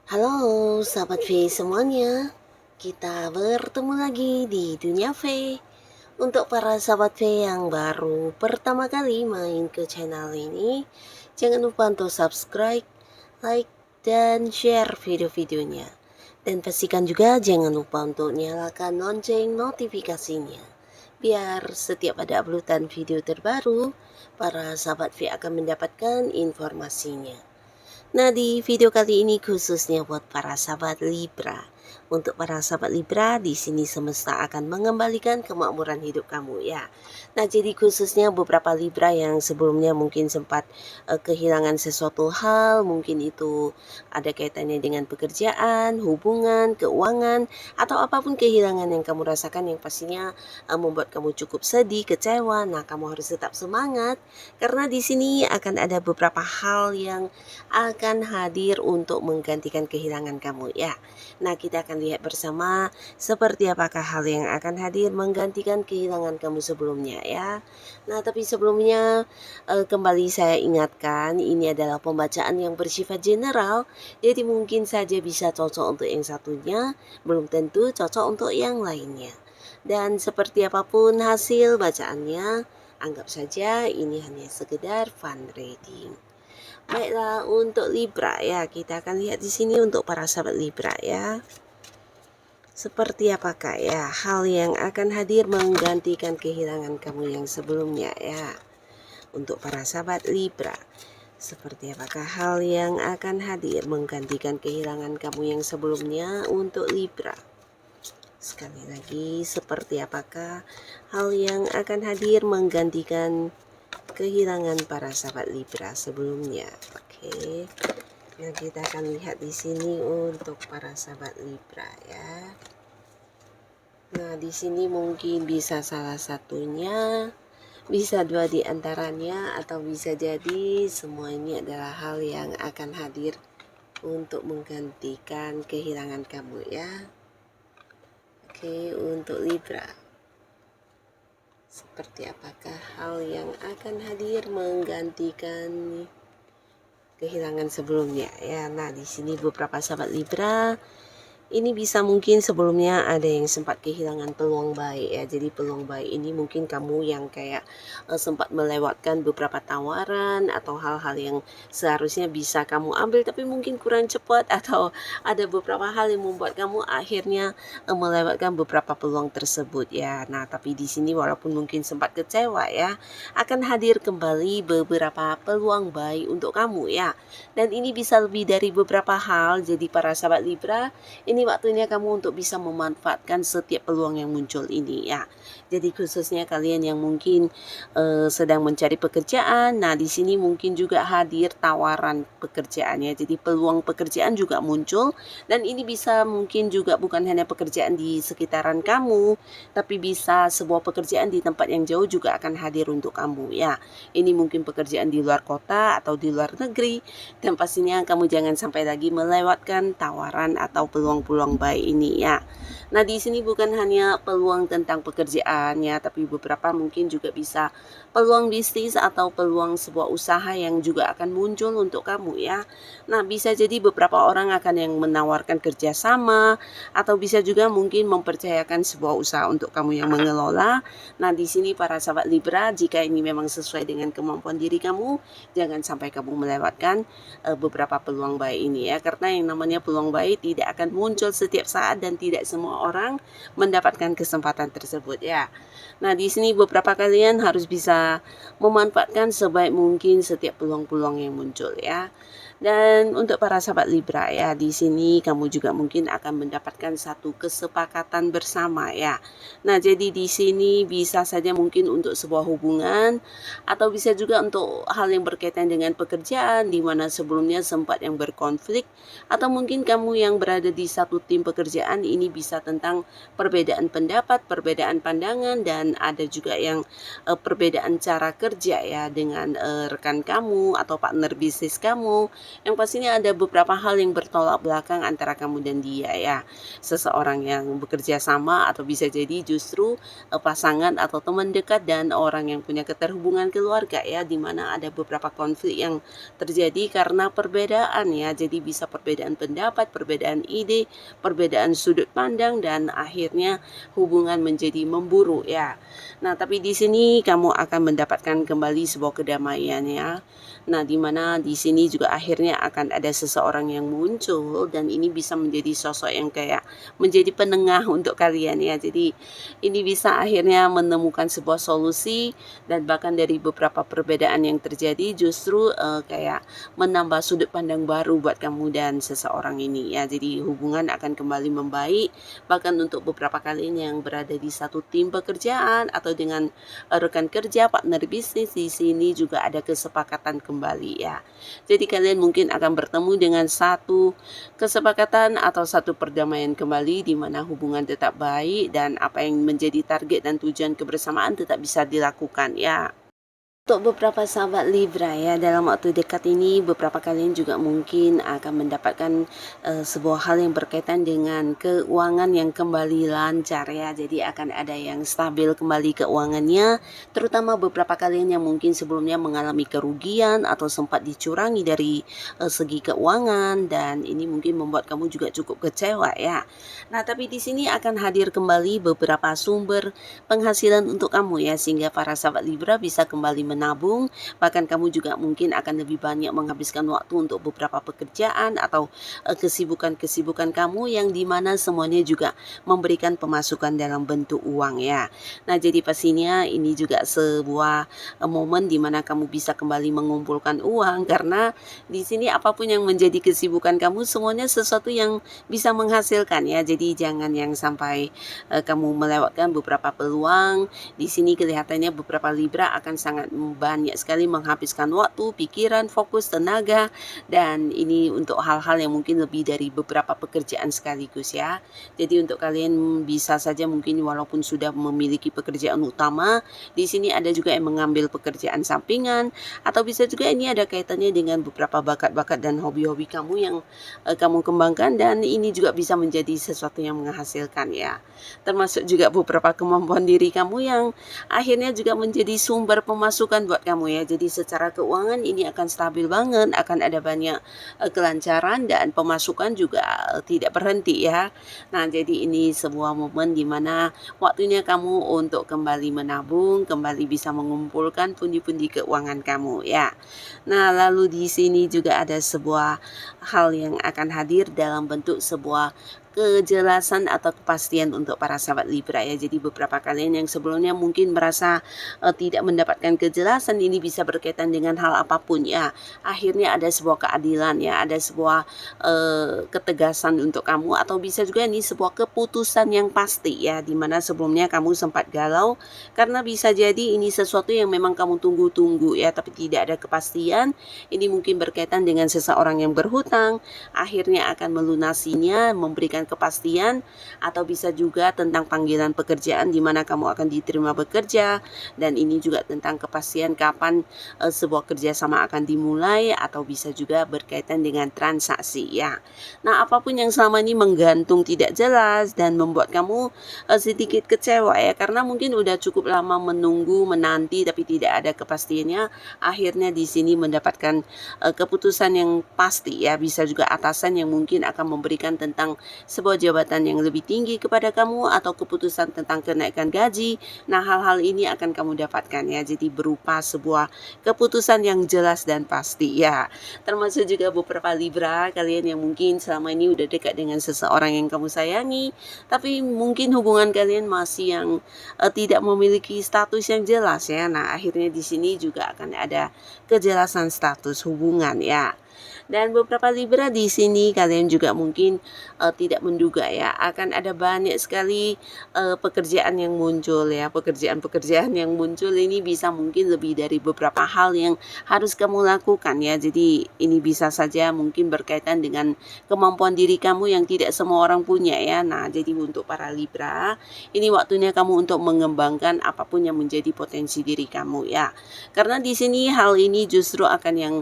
Halo sahabat V semuanya, kita bertemu lagi di Dunia V. Untuk para sahabat V yang baru pertama kali main ke channel ini, jangan lupa untuk subscribe, like, dan share video-videonya. Dan pastikan juga jangan lupa untuk nyalakan lonceng notifikasinya, biar setiap ada uploadan video terbaru, para sahabat V akan mendapatkan informasinya. Nah, di video kali ini khususnya buat para sahabat Libra. Untuk para sahabat Libra, di sini semesta akan mengembalikan kemakmuran hidup kamu ya. Nah, jadi khususnya beberapa Libra yang sebelumnya mungkin sempat kehilangan sesuatu hal, mungkin itu ada kaitannya dengan pekerjaan, hubungan, keuangan, atau apapun kehilangan yang kamu rasakan yang pastinya membuat kamu cukup sedih, kecewa. Nah, kamu harus tetap semangat karena di sini akan ada beberapa hal yang akan hadir untuk menggantikan kehilangan kamu ya. Nah, kita akan lihat bersama seperti apakah hal yang akan hadir menggantikan kehilangan kamu sebelumnya ya. Nah, tapi sebelumnya kembali saya ingatkan ini adalah pembacaan yang bersifat general, jadi mungkin saja bisa cocok untuk yang satunya, belum tentu cocok untuk yang lainnya. Dan seperti apapun hasil bacaannya, anggap saja ini hanya sekedar fun reading. Baiklah, untuk Libra ya, kita akan lihat di sini untuk para sahabat Libra ya. Seperti apakah ya hal yang akan hadir menggantikan kehilangan kamu yang sebelumnya ya. Untuk para sahabat Libra, seperti apakah hal yang akan hadir menggantikan kehilangan kamu yang sebelumnya untuk Libra. Sekali lagi, seperti apakah hal yang akan hadir menggantikan kehilangan para sahabat Libra sebelumnya. Oke. Nah, kita akan lihat di sini untuk para sahabat Libra ya. Nah, di sini mungkin bisa salah satunya, bisa dua di antaranya, atau bisa jadi semua ini adalah hal yang akan hadir untuk menggantikan kehilangan kamu ya. Oke, untuk Libra. Seperti apakah hal yang akan hadir menggantikan kehilangan sebelumnya ya. Nah, di sini beberapa sahabat Libra ini bisa mungkin sebelumnya ada yang sempat kehilangan peluang baik ya. Jadi peluang baik ini mungkin kamu yang kayak sempat melewatkan beberapa tawaran atau hal-hal yang seharusnya bisa kamu ambil tapi mungkin kurang cepat, atau ada beberapa hal yang membuat kamu akhirnya melewatkan beberapa peluang tersebut ya. Nah, tapi di sini walaupun mungkin sempat kecewa ya, akan hadir kembali beberapa peluang baik untuk kamu ya. Dan ini bisa lebih dari beberapa hal. Jadi para sahabat Libra, ini waktunya kamu untuk bisa memanfaatkan setiap peluang yang muncul ini ya. Jadi khususnya kalian yang mungkin sedang mencari pekerjaan, nah di sini mungkin juga hadir tawaran pekerjaannya. Jadi peluang pekerjaan juga muncul, dan ini bisa mungkin juga bukan hanya pekerjaan di sekitaran kamu, tapi bisa sebuah pekerjaan di tempat yang jauh juga akan hadir untuk kamu ya. Ini mungkin pekerjaan di luar kota atau di luar negeri, dan pastinya kamu jangan sampai lagi melewatkan tawaran atau peluang-peluang baik ini ya. Nah, di sini bukan hanya peluang tentang pekerjaan ya, tapi beberapa mungkin juga bisa peluang bisnis atau peluang sebuah usaha yang juga akan muncul untuk kamu ya. Nah, bisa jadi beberapa orang akan yang menawarkan kerjasama, atau bisa juga mungkin mempercayakan sebuah usaha untuk kamu yang mengelola. Nah, di sini para sahabat Libra, jika ini memang sesuai dengan kemampuan diri kamu, jangan sampai kamu melewatkan beberapa peluang baik ini ya, karena yang namanya peluang baik tidak akan muncul setiap saat dan tidak semua orang mendapatkan kesempatan tersebut ya. Nah, di sini beberapa kalian harus bisa memanfaatkan sebaik mungkin setiap peluang-peluang yang muncul ya. Dan untuk para sahabat Libra ya, di sini kamu juga mungkin akan mendapatkan satu kesepakatan bersama ya. Nah, jadi di sini bisa saja mungkin untuk sebuah hubungan, atau bisa juga untuk hal yang berkaitan dengan pekerjaan di mana sebelumnya sempat yang berkonflik, atau mungkin kamu yang berada di satu satu tim pekerjaan ini bisa tentang perbedaan pendapat, perbedaan pandangan, dan ada juga yang perbedaan cara kerja ya dengan rekan kamu atau partner bisnis kamu. Yang pastinya ada beberapa hal yang bertolak belakang antara kamu dan dia ya. Seseorang yang bekerja sama atau bisa jadi justru pasangan atau teman dekat dan orang yang punya keterhubungan keluarga ya, di mana ada beberapa konflik yang terjadi karena perbedaan ya. Jadi bisa perbedaan pendapat, perbedaan ide, perbedaan sudut pandang, dan akhirnya hubungan menjadi memburuk ya. Nah, tapi di sini kamu akan mendapatkan kembali sebuah kedamaian ya. Nah, di mana di sini juga akhirnya akan ada seseorang yang muncul, dan ini bisa menjadi sosok yang kayak menjadi penengah untuk kalian ya. Jadi ini bisa akhirnya menemukan sebuah solusi, dan bahkan dari beberapa perbedaan yang terjadi justru kayak menambah sudut pandang baru buat kamu dan seseorang ini ya. Jadi hubungan akan kembali membaik, bahkan untuk beberapa kalian yang berada di satu tim pekerjaan atau dengan rekan kerja, partner bisnis, di sini juga ada kesepakatan kembali ya. Jadi kalian mungkin akan bertemu dengan satu kesepakatan atau satu perdamaian kembali, di mana hubungan tetap baik dan apa yang menjadi target dan tujuan kebersamaan tetap bisa dilakukan ya. Untuk beberapa sahabat Libra ya, dalam waktu dekat ini beberapa kalian juga mungkin akan mendapatkan sebuah hal yang berkaitan dengan keuangan yang kembali lancar ya. Jadi akan ada yang stabil kembali keuangannya, terutama beberapa kalian yang mungkin sebelumnya mengalami kerugian atau sempat dicurangi dari segi keuangan, dan ini mungkin membuat kamu juga cukup kecewa ya. Nah, tapi di sini akan hadir kembali beberapa sumber penghasilan untuk kamu ya, sehingga para sahabat Libra bisa kembali menabung, bahkan kamu juga mungkin akan lebih banyak menghabiskan waktu untuk beberapa pekerjaan atau kesibukan-kesibukan kamu yang dimana semuanya juga memberikan pemasukan dalam bentuk uang ya. Nah, jadi pastinya ini juga sebuah momen dimana kamu bisa kembali mengumpulkan uang, karena di sini apapun yang menjadi kesibukan kamu semuanya sesuatu yang bisa menghasilkan ya. Jadi jangan yang sampai kamu melewatkan beberapa peluang. Di sini kelihatannya beberapa Libra akan sangat banyak sekali menghabiskan waktu, pikiran, fokus, tenaga, dan ini untuk hal-hal yang mungkin lebih dari beberapa pekerjaan sekaligus ya. Jadi untuk kalian bisa saja mungkin walaupun sudah memiliki pekerjaan utama, di sini ada juga yang mengambil pekerjaan sampingan, atau bisa juga ini ada kaitannya dengan beberapa bakat-bakat dan hobi-hobi kamu yang kamu kembangkan, dan ini juga bisa menjadi sesuatu yang menghasilkan ya. Termasuk juga beberapa kemampuan diri kamu yang akhirnya juga menjadi sumber pemasukan buat kamu ya. Jadi secara keuangan ini akan stabil banget, akan ada banyak kelancaran, dan pemasukan juga tidak berhenti ya. Nah, jadi ini sebuah momen di mana waktunya kamu untuk kembali menabung, kembali bisa mengumpulkan pundi-pundi keuangan kamu ya. Nah, lalu di sini juga ada sebuah hal yang akan hadir dalam bentuk sebuah kejelasan atau kepastian untuk para sahabat Libra ya. Jadi beberapa kalian yang sebelumnya mungkin merasa tidak mendapatkan kejelasan, ini bisa berkaitan dengan hal apapun ya. Akhirnya ada sebuah keadilan ya, ada sebuah ketegasan untuk kamu, atau bisa juga ini sebuah keputusan yang pasti ya, dimana sebelumnya kamu sempat galau karena bisa jadi ini sesuatu yang memang kamu tunggu-tunggu ya, tapi tidak ada kepastian. Ini mungkin berkaitan dengan seseorang yang berhutang, akhirnya akan melunasinya, memberikan kepastian, atau bisa juga tentang panggilan pekerjaan di mana kamu akan diterima bekerja, dan ini juga tentang kepastian kapan sebuah kerjasama akan dimulai, atau bisa juga berkaitan dengan transaksi ya. Nah, apapun yang selama ini menggantung tidak jelas dan membuat kamu sedikit kecewa ya, karena mungkin udah cukup lama menunggu, menanti, tapi tidak ada kepastiannya, akhirnya di sini mendapatkan keputusan yang pasti ya. Bisa juga atasan yang mungkin akan memberikan tentang sebuah jabatan yang lebih tinggi kepada kamu, atau keputusan tentang kenaikan gaji. Nah, hal-hal ini akan kamu dapatkan ya, jadi berupa sebuah keputusan yang jelas dan pasti ya. Termasuk juga beberapa Libra, kalian yang mungkin selama ini udah dekat dengan seseorang yang kamu sayangi, tapi mungkin hubungan kalian masih yang tidak memiliki status yang jelas ya. Nah, akhirnya di sini juga akan ada kejelasan status hubungan ya. Dan beberapa Libra di sini kalian juga mungkin tidak menduga ya, akan ada banyak sekali pekerjaan yang muncul ya, pekerjaan-pekerjaan yang muncul ini bisa mungkin lebih dari beberapa hal yang harus kamu lakukan ya. Jadi ini bisa saja mungkin berkaitan dengan kemampuan diri kamu yang tidak semua orang punya ya. Nah, jadi untuk para Libra, ini waktunya kamu untuk mengembangkan apapun yang menjadi potensi diri kamu ya. Karena di sini hal ini justru akan yang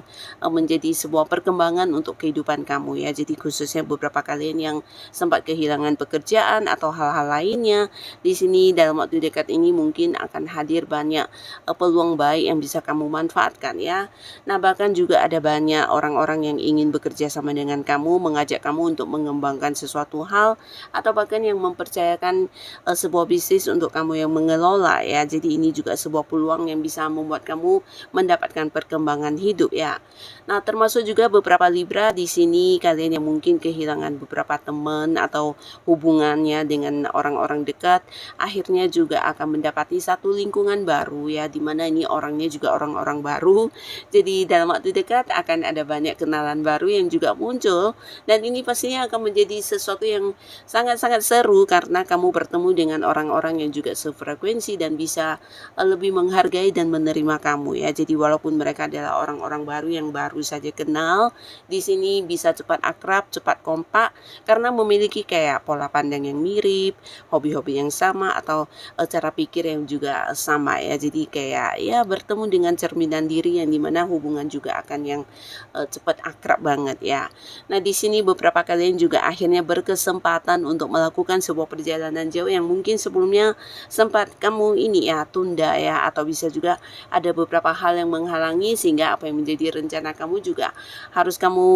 menjadi sebuah perkembangan untuk kehidupan kamu ya. Jadi khususnya beberapa kalian yang sempat kehilangan pekerjaan atau hal-hal lainnya, di sini dalam waktu dekat ini mungkin akan hadir banyak peluang baik yang bisa kamu manfaatkan ya. Nah, bahkan juga ada banyak orang-orang yang ingin bekerja sama dengan kamu, mengajak kamu untuk mengembangkan sesuatu hal atau bahkan yang mempercayakan sebuah bisnis untuk kamu yang mengelola ya. Jadi ini juga sebuah peluang yang bisa membuat kamu mendapatkan perkembangan hidup ya. Nah, termasuk juga beberapa Libra di sini kalian yang mungkin kehilangan beberapa teman atau hubungannya dengan orang-orang dekat, akhirnya juga akan mendapati satu lingkungan baru ya, di mana ini orangnya juga orang-orang baru. Jadi dalam waktu dekat akan ada banyak kenalan baru yang juga muncul, dan ini pastinya akan menjadi sesuatu yang sangat-sangat seru karena kamu bertemu dengan orang-orang yang juga sefrekuensi dan bisa lebih menghargai dan menerima kamu ya. Jadi walaupun mereka adalah orang-orang baru yang baru saja kenal, di sini bisa cepat akrab, cepat kompak karena memiliki kayak pola pandang yang mirip, hobi-hobi yang sama atau cara pikir yang juga sama ya. Jadi kayak ya bertemu dengan cerminan diri yang dimana hubungan juga akan yang cepat akrab banget ya. Nah, di sini beberapa kalian juga akhirnya berkesempatan untuk melakukan sebuah perjalanan jauh yang mungkin sebelumnya sempat kamu ini ya tunda ya, atau bisa juga ada beberapa hal yang menghalangi sehingga apa yang menjadi rencana kamu juga harus kamu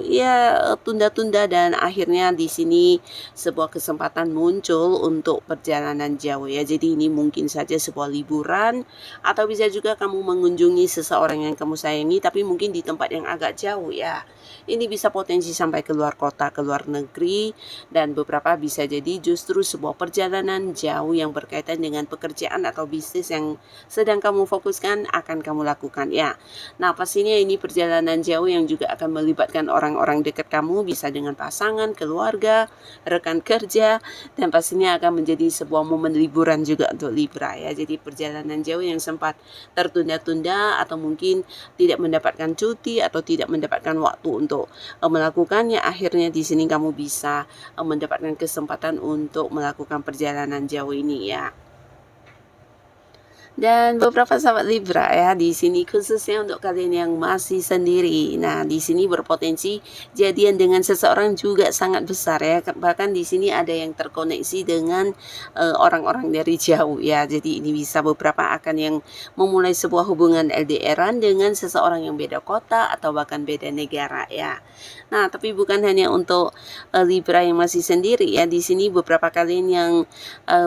ya tunda-tunda, dan akhirnya di sini sebuah kesempatan muncul untuk perjalanan jauh ya. Jadi ini mungkin saja sebuah liburan atau bisa juga kamu mengunjungi seseorang yang kamu sayangi tapi mungkin di tempat yang agak jauh ya. Ini bisa potensi sampai keluar kota, keluar negeri, dan beberapa bisa jadi justru sebuah perjalanan jauh yang berkaitan dengan pekerjaan atau bisnis yang sedang kamu fokuskan akan kamu lakukan ya. Nah, pastinya ini perjalanan jauh yang juga akan melibatkan orang-orang dekat kamu, bisa dengan pasangan, keluarga, rekan kerja, dan pastinya akan menjadi sebuah momen liburan juga untuk Libra ya. Jadi perjalanan jauh yang sempat tertunda-tunda atau mungkin tidak mendapatkan cuti atau tidak mendapatkan waktu untuk melakukannya, akhirnya di sini kamu bisa mendapatkan kesempatan untuk melakukan perjalanan jauh ini ya. Dan beberapa sahabat Libra ya, di sini khususnya untuk kalian yang masih sendiri. Nah, di sini berpotensi jadian dengan seseorang juga sangat besar ya. Bahkan di sini ada yang terkoneksi dengan orang-orang dari jauh ya. Jadi ini bisa beberapa akan yang memulai sebuah hubungan LDR-an dengan seseorang yang beda kota atau bahkan beda negara ya. Nah, tapi bukan hanya untuk Libra yang masih sendiri ya. Di sini beberapa kalian yang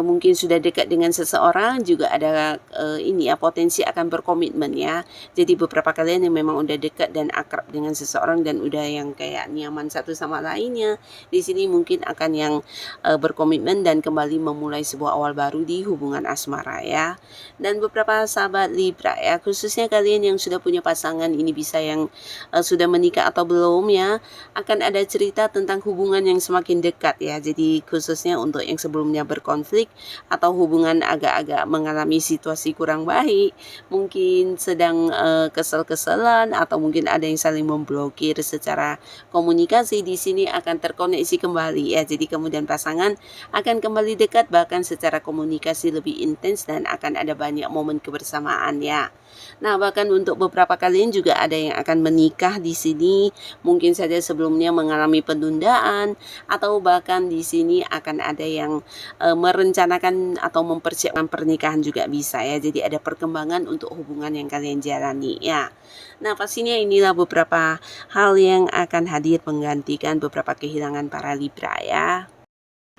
mungkin sudah dekat dengan seseorang juga ada ini ya, potensi akan berkomitmen ya. Jadi beberapa kalian yang memang udah dekat dan akrab dengan seseorang dan udah yang kayak nyaman satu sama lainnya, di sini mungkin akan yang berkomitmen dan kembali memulai sebuah awal baru di hubungan asmara ya. Dan beberapa sahabat Libra ya, khususnya kalian yang sudah punya pasangan, ini bisa yang sudah menikah atau belum ya, akan ada cerita tentang hubungan yang semakin dekat ya. Jadi khususnya untuk yang sebelumnya berkonflik atau hubungan agak-agak mengalami situasi kurang baik, mungkin sedang kesel-keselan atau mungkin ada yang saling memblokir secara komunikasi, di sini akan terkoneksi kembali ya. Jadi kamu dan pasangan akan kembali dekat, bahkan secara komunikasi lebih intens, dan akan ada banyak momen kebersamaan ya. Nah, bahkan untuk beberapa kalian juga ada yang akan menikah di sini, mungkin saja sebelumnya mengalami penundaan atau bahkan di sini akan ada yang merencanakan atau mempersiapkan pernikahan juga bisa ya. Jadi ada perkembangan untuk hubungan yang kalian jalani ya. Nah, pastinya inilah beberapa hal yang akan hadir menggantikan beberapa kehilangan para Libra ya.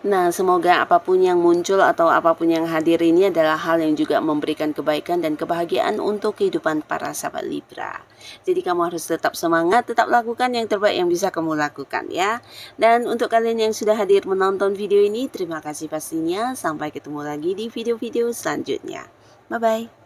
Nah, semoga apapun yang muncul atau apapun yang hadir ini adalah hal yang juga memberikan kebaikan dan kebahagiaan untuk kehidupan para sahabat Libra. Jadi kamu harus tetap semangat, tetap lakukan yang terbaik yang bisa kamu lakukan ya. Dan untuk kalian yang sudah hadir menonton video ini, terima kasih pastinya. Sampai ketemu lagi di video-video selanjutnya. Bye-bye.